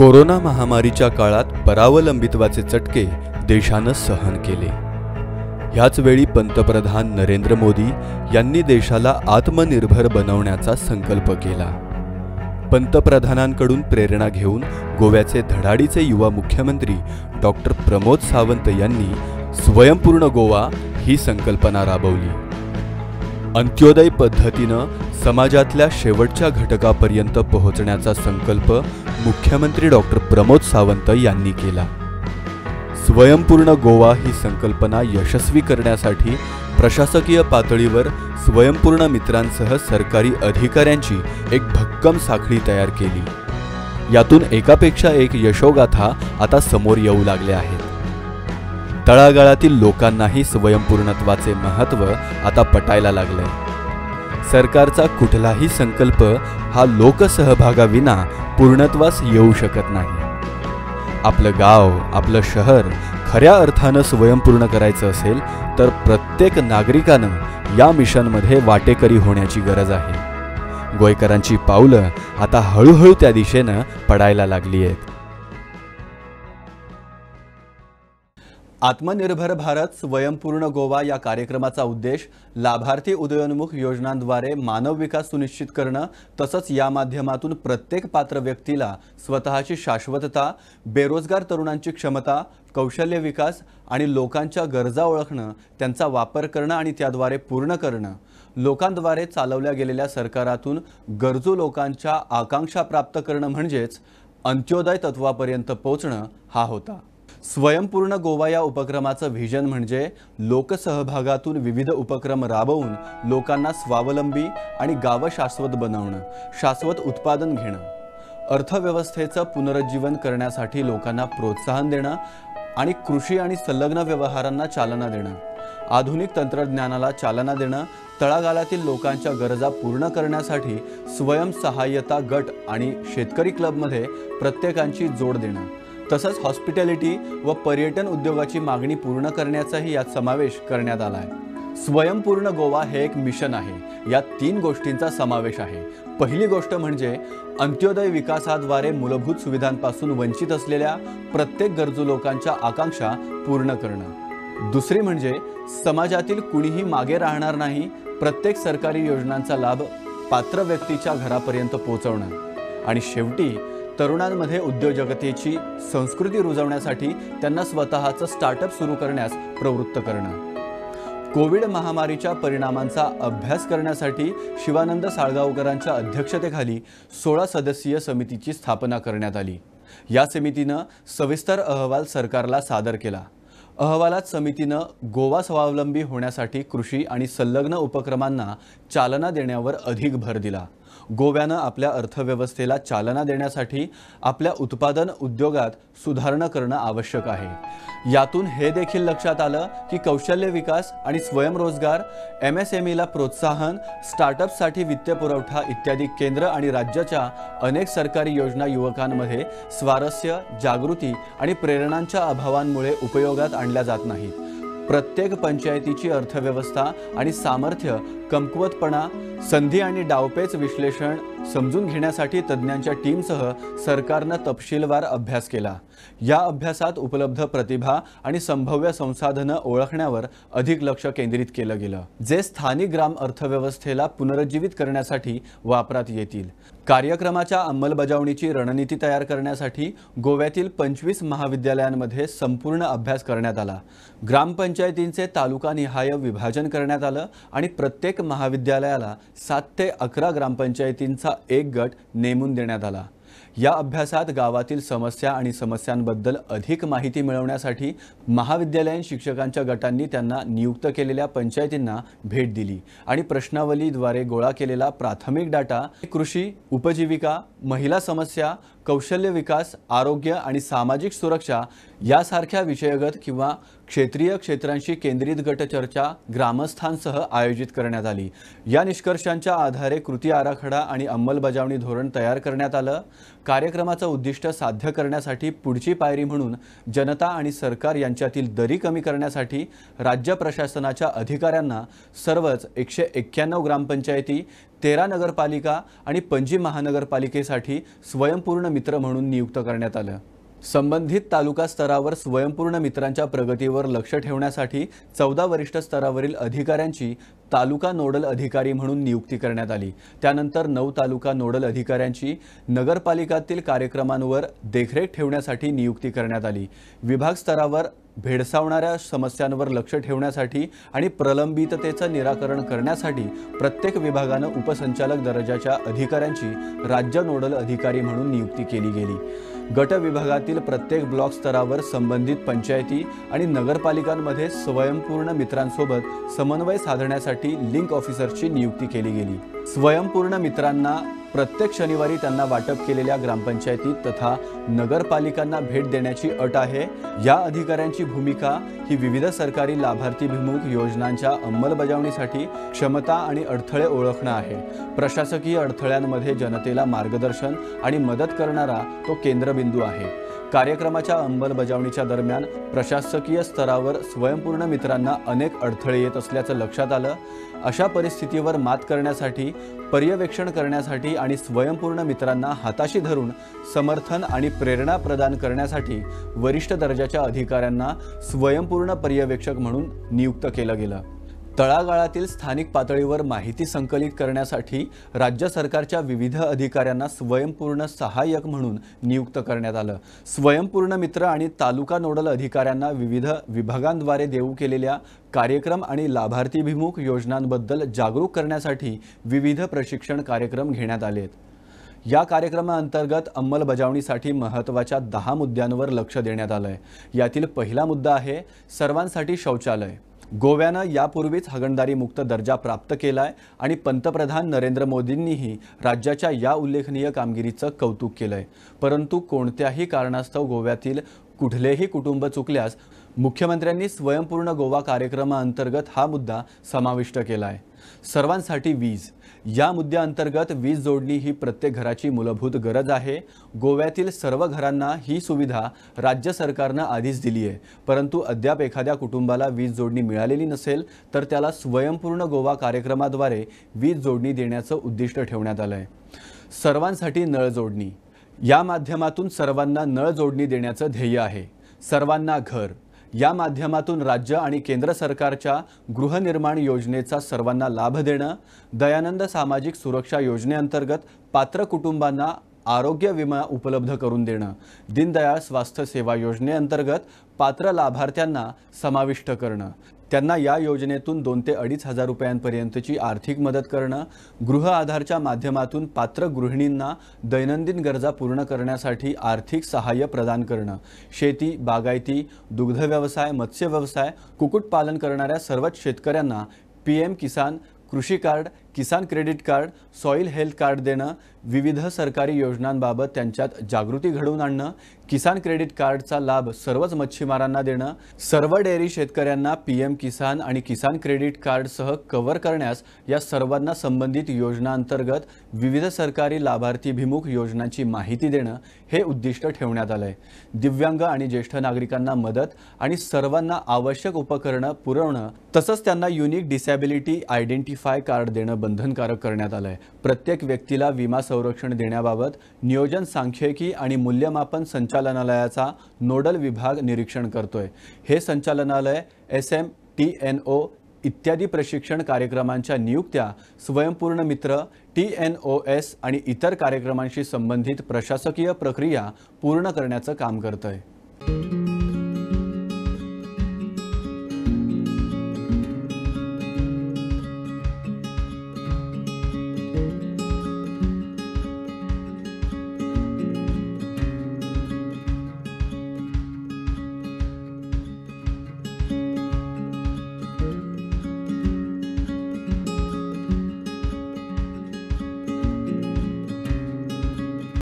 Corona महामारीच्या काळात परावलंबित्वाचे चटके देशानं सहन केले। ह्याच वेळी पंतप्रधान नरेंद्र मोदी यांनी देशाला आत्मनिर्भर बनवण्याचा संकल्प केला। पंतप्रधानांकडून प्रेरणा घेऊन गोव्याचे धडाडीचे युवा मुख्यमंत्री डॉक्टर प्रमोद सावंत यांनी स्वयंपूर्ण गोवा ही संकल्पना राबवली। अंत्योदय पद्धतीनं समाजातल्या शेवटच्या घटकापर्यंत पोहोचण्याचा संकल्प मुख्यमंत्री डॉक्टर प्रमोद सावंत यांनी केला। स्वयंपूर्ण गोवा ही संकल्पना यशस्वी करण्यासाठी प्रशासकीय पातळीवर स्वयंपूर्ण मित्रांसह सरकारी अधिकाऱ्यांची एक भक्कम साखळी तयार केली। यातून एकापेक्षा एक यशोगाथा आता समोर येऊ लागल्या आहेत। तळागाळातील लोकांनाही स्वयंपूर्णत्वाचे महत्त्व आता पटायला लागले। सरकारचा कुठलाही संकल्प हा लोकसहभागाविना पूर्णत्वास येऊ शकत नाही। आपलं गाव, आपलं शहर खऱ्या अर्थानं स्वयंपूर्ण करायचं असेल तर प्रत्येक नागरिकानं या मिशनमध्ये वाटेकरी होण्याची गरज आहे। गोयकरांची पावलं आता हळूहळू त्या दिशेनं पडायला लागली आहेत। आत्मनिर्भर भारत स्वयंपूर्ण गोवा या कार्यक्रमाचा उद्देश लाभार्थी उदयोन्मुख योजनांद्वारे मानव विकास सुनिश्चित करणं तसंच या माध्यमातून प्रत्येक पात्र व्यक्तीला स्वतःची शाश्वतता, बेरोजगार तरुणांची क्षमता, कौशल्य विकास आणि लोकांच्या गरजा ओळखणं, त्यांचा वापर करणं आणि त्याद्वारे पूर्ण करणं, लोकांद्वारे चालवल्या गेलेल्या सरकारातून गरजू लोकांच्या आकांक्षा प्राप्त करणं म्हणजेच अंत्योदय तत्वापर्यंत पोहोचणं हा होता। स्वयंपूर्ण गोवा या उपक्रमाचं व्हिजन म्हणजे लोकसहभागातून विविध उपक्रम राबवून लोकांना स्वावलंबी आणि गावं शाश्वत बनवणं, शाश्वत उत्पादन घेणं, अर्थव्यवस्थेचं पुनरुज्जीवन करण्यासाठी लोकांना प्रोत्साहन देणं आणि कृषी आणि संलग्न व्यवहारांना चालना देणं, आधुनिक तंत्रज्ञानाला चालना देणं, तळागाळातील लोकांच्या गरजा पूर्ण करण्यासाठी स्वयंसहाय्यता गट आणि शेतकरी क्लबमध्ये प्रत्येकाची जोड देणं, तसंच हॉस्पिटॅलिटी व पर्यटन उद्योगाची मागणी पूर्ण करण्याचाही यात समावेश करण्यात आला आहे। स्वयंपूर्ण गोवा हे एक मिशन आहे। यात 3 गोष्टींचा समावेश आहे। पहिली गोष्ट म्हणजे अंत्योदय विकासाद्वारे मूलभूत सुविधांपासून वंचित असलेल्या प्रत्येक गरजू लोकांच्या आकांक्षा पूर्ण करणं। दुसरी म्हणजे समाजातील कुणीही मागे राहणार नाही, प्रत्येक सरकारी योजनांचा लाभ पात्र व्यक्तीच्या घरापर्यंत पोहोचवणं। आणि शेवटी तरुणांमध्ये उद्योजकतेची संस्कृती रुजवण्यासाठी त्यांना स्वतःचं स्टार्टअप सुरू करण्यास प्रवृत्त करणं। कोविड महामारीच्या परिणामांचा अभ्यास करण्यासाठी शिवानंद साळगावकरांच्या अध्यक्षतेखाली 16 सदस्यीय समितीची स्थापना करण्यात आली। या समितीनं सविस्तर अहवाल सरकारला सादर केला। अहवालात समितीनं गोवा स्वावलंबी होण्यासाठी कृषी आणि संलग्न उपक्रमांना चालना देण्यावर अधिक भर दिला। गोव्यानं आपल्या अर्थव्यवस्थेला चालना देण्यासाठी आपल्या उत्पादन उद्योगात सुधारणा करणं आवश्यक आहे। यातून हे देखील लक्षात आलं की कौशल्य विकास आणि स्वयंरोजगार, MSMEला प्रोत्साहन, स्टार्टअपसाठी वित्त पुरवठा इत्यादी केंद्र आणि राज्याच्या अनेक सरकारी योजना युवकांमध्ये स्वारस्य, जागृती आणि प्रेरणांच्या अभावांमुळे उपयोगात आणल्या जात नाहीत। प्रत्येक पंचायतीची अर्थव्यवस्था आणि सामर्थ्य, कमकुवतपणा, संधी आणि डावपेच विश्लेषण समजून घेण्यासाठी तज्ज्ञांच्या टीमसह सरकारनं तपशीलवार अभ्यास केला। या अभ्यासात उपलब्ध प्रतिभा आणि संभाव्य संसाधनं ओळखण्यावर अधिक लक्ष केंद्रित केलं गेलं, जे स्थानिक ग्राम अर्थव्यवस्थेला पुनरुज्जीवित करण्यासाठी वापरात येतील। कार्यक्रमाच्या अंमलबजावणीची रणनीती तयार करण्यासाठी गोव्यातील 25 महाविद्यालयांमध्ये संपूर्ण अभ्यास करण्यात आला। ग्रामपंचायतींचे तालुकानिहाय विभाजन करण्यात आलं आणि प्रत्येक महाविद्यालयाला 7 ते 11 ग्रामपंचायतींचा एक गट नेमून देण्यात आला। या अभ्यासात गावातील समस्या आणि समस्यांबद्दल अधिक माहिती मिळवण्यासाठी महाविद्यालयीन शिक्षकांच्या गटांनी त्यांना नियुक्त केलेल्या पंचायतींना भेट दिली आणि प्रश्नावलीद्वारे गोळा केलेला प्राथमिक डाटा कृषी, उपजीविका, महिला समस्या, कौशल्य विकास, आरोग्य आणि सामाजिक सुरक्षा यासारख्या विषयगत किंवा क्षेत्रीय क्षेत्रांशी केंद्रित गट चर्चा ग्रामस्थांसह आयोजित करण्यात आली। या निष्कर्षांच्या आधारे कृती आराखडा आणि अंमलबजावणी धोरण तयार करण्यात आलं। कार्यक्रमाचं उद्दिष्ट साध्य करण्यासाठी पुढची पायरी म्हणून जनता आणि सरकार यांच्यातील दरी कमी करण्यासाठी राज्य प्रशासनाच्या अधिकाऱ्यांना सर्वच 191 ग्रामपंचायती, 13 नगरपालिका आणि पणजी महानगरपालिकेसाठी स्वयंपूर्ण मित्र म्हणून नियुक्त करण्यात आलं। संबंधित तालुका स्तरावर स्वयंपूर्ण मित्रांच्या प्रगतीवर लक्ष ठेवण्यासाठी 14 वरिष्ठ स्तरावरील अधिकाऱ्यांची तालुका नोडल अधिकारी म्हणून नियुक्ती करण्यात आली। त्यानंतर 9 तालुका नोडल अधिकाऱ्यांची नगरपालिकातील कार्यक्रमांवर देखरेख ठेवण्यासाठी नियुक्ती करण्यात आली। विभाग स्तरावर भेडसावणाऱ्या समस्यांवर लक्ष ठेवण्यासाठी आणि प्रलंबिततेचे निराकरण करण्यासाठी प्रत्येक विभागाने उपसंचालक दर्जाच्या अधिकाऱ्यांची राज्य नोडल अधिकारी म्हणून नियुक्ती केली गेली। गट विभागातील प्रत्येक ब्लॉक स्तरावर संबंधित पंचायती आणि नगरपालिकांमध्ये स्वयंपूर्ण मित्रांसोबत समन्वय साधण्यासाठी लिंक ऑफिसरची नियुक्ती केली गेली। स्वयंपूर्ण मित्रांना प्रत्येक शनिवारी त्यांना वाटप केलेल्या ग्रामपंचायती तथा नगरपालिकांना भेट देण्याची अट आहे। या अधिकाऱ्यांची भूमिका ही विविध सरकारी लाभार्थीभिमुख योजनांच्या अंमलबजावणीसाठी क्षमता आणि अडथळे ओळखणे आहे। प्रशासकीय अडथळ्यांमध्ये जनतेला मार्गदर्शन आणि मदत करणारा तो केंद्रबिंदू आहे। कार्यक्रमाच्या अंमलबजावणीच्या दरम्यान प्रशासकीय स्तरावर स्वयंपूर्ण मित्रांना अनेक अडथळे येत असल्याचं लक्षात आलं। अशा परिस्थितीवर मात करण्यासाठी, पर्यवेक्षण करण्यासाठी आणि स्वयंपूर्ण मित्रांना हाताशी धरून समर्थन आणि प्रेरणा प्रदान करण्यासाठी वरिष्ठ दर्जाच्या अधिकाऱ्यांना स्वयंपूर्ण पर्यवेक्षक म्हणून नियुक्त केलं गेलं। तळागाळातील स्थानिक पातळीवर माहिती संकलित करण्यासाठी राज्य सरकारच्या विविध अधिकाऱ्यांना स्वयंपूर्ण सहाय्यक म्हणून नियुक्त करण्यात आलं। स्वयंपूर्ण मित्र आणि तालुका नोडल अधिकाऱ्यांना विविध विभागांद्वारे देऊ केलेल्या कार्यक्रम आणि लाभार्थीभिमुख योजनांबद्दल जागरूक करण्यासाठी विविध प्रशिक्षण कार्यक्रम घेण्यात आलेत। या कार्यक्रमाअंतर्गत अंमलबजावणीसाठी महत्त्वाच्या 10 मुद्द्यांवर लक्ष देण्यात आलंय। यातील पहिला मुद्दा आहे सर्वांसाठी शौचालय। गोव्याने यापूर्वीच हागणदारी मुक्त दर्जा प्राप्त केलाय आणि पंतप्रधान नरेंद्र मोदींनीही राज्याच्या या उल्लेखनीय कामगिरीचं कौतुक केलंय। परंतु कोणत्याही कारणास्तव गोव्यातील कुठलेही कुटुंब चुकल्यास मुख्यमंत्र्यांनी स्वयंपूर्ण गोवा कार्यक्रमाअंतर्गत हा मुद्दा समाविष्ट केलाय। सर्वांसाठी वीज या मुद्द्याअंतर्गत वीज जोडणी ही प्रत्येक घराची मूलभूत गरज आहे। गोव्यातील सर्व घरांना ही सुविधा राज्य सरकारने आधीच दिली आहे, परंतु अद्याप एखाद्या कुटुंबाला वीज जोडणी मिळालेली नसेल तर त्याला स्वयंपूर्ण गोवा कार्यक्रमाद्वारे वीज जोडणी देण्याचं उद्दिष्ट ठेवण्यात आलंय। सर्वांसाठी नळ जोडणी या माध्यमातून सर्वांना नळ जोडणी देण्याचं ध्येय आहे। सर्वांना घर या माध्यमातून राज्य आणि केंद्र सरकारच्या गृहनिर्माण योजनेचा सर्वांना लाभ देणं, दयानंद सामाजिक सुरक्षा योजनेअंतर्गत पात्र कुटुंबांना आरोग्य विमा उपलब्ध करून देणं, दीनदयाळ स्वास्थ्य सेवा योजनेअंतर्गत पात्र लाभार्थ्यांना समाविष्ट करणं, त्यांना या योजनेतून 2 ते 2.5 हजार रुपयांपर्यंतची आर्थिक मदत करणं, गृह आधारच्या माध्यमातून पात्र गृहिणींना दैनंदिन गरजा पूर्ण करण्यासाठी आर्थिक सहाय्य प्रदान करणं, शेती, बागायती, दुग्ध व्यवसाय, मत्स्य व्यवसाय, कुक्कुटपालन करणाऱ्या सर्वच शेतकऱ्यांना PM किसान कृषी card, Kisan credit card, soil health card देणं, विविध सरकारी योजनांबाबत त्यांच्यात जागृती घडवून आणणं, किसान क्रेडिट कार्डचा लाभ सर्वच मच्छीमारांना देणं, सर्व डेअरी शेतकऱ्यांना PM किसान आणि किसान क्रेडिट कार्डसह कव्हर करण्यास या सर्वांना संबंधित योजनांतर्गत विविध सरकारी लाभार्थीभिमुख योजनांची माहिती देणं हे उद्दिष्ट ठेवण्यात आलंय। दिव्यांग आणि ज्येष्ठ नागरिकांना मदत आणि सर्वांना आवश्यक उपकरणं पुरवणं तसंच त्यांना युनिक डिसॅबिलिटी आयडेंटिफाय कार्ड देणं बंधनकारक करण्यात आलंय। प्रत्येक व्यक्तीला विमा संरक्षण देण्याबाबत नियोजन, सांख्यिकी आणि मूल्यमापन संचालनालयाचा नोडल विभाग निरीक्षण करतोय। हे संचालनालय SM, TNO इत्यादी प्रशिक्षण कार्यक्रमांच्या नियुक्त्या, स्वयंपूर्ण मित्र, TNOS आणि इतर कार्यक्रमांशी संबंधित प्रशासकीय प्रक्रिया पूर्ण करण्याचं काम करतंय।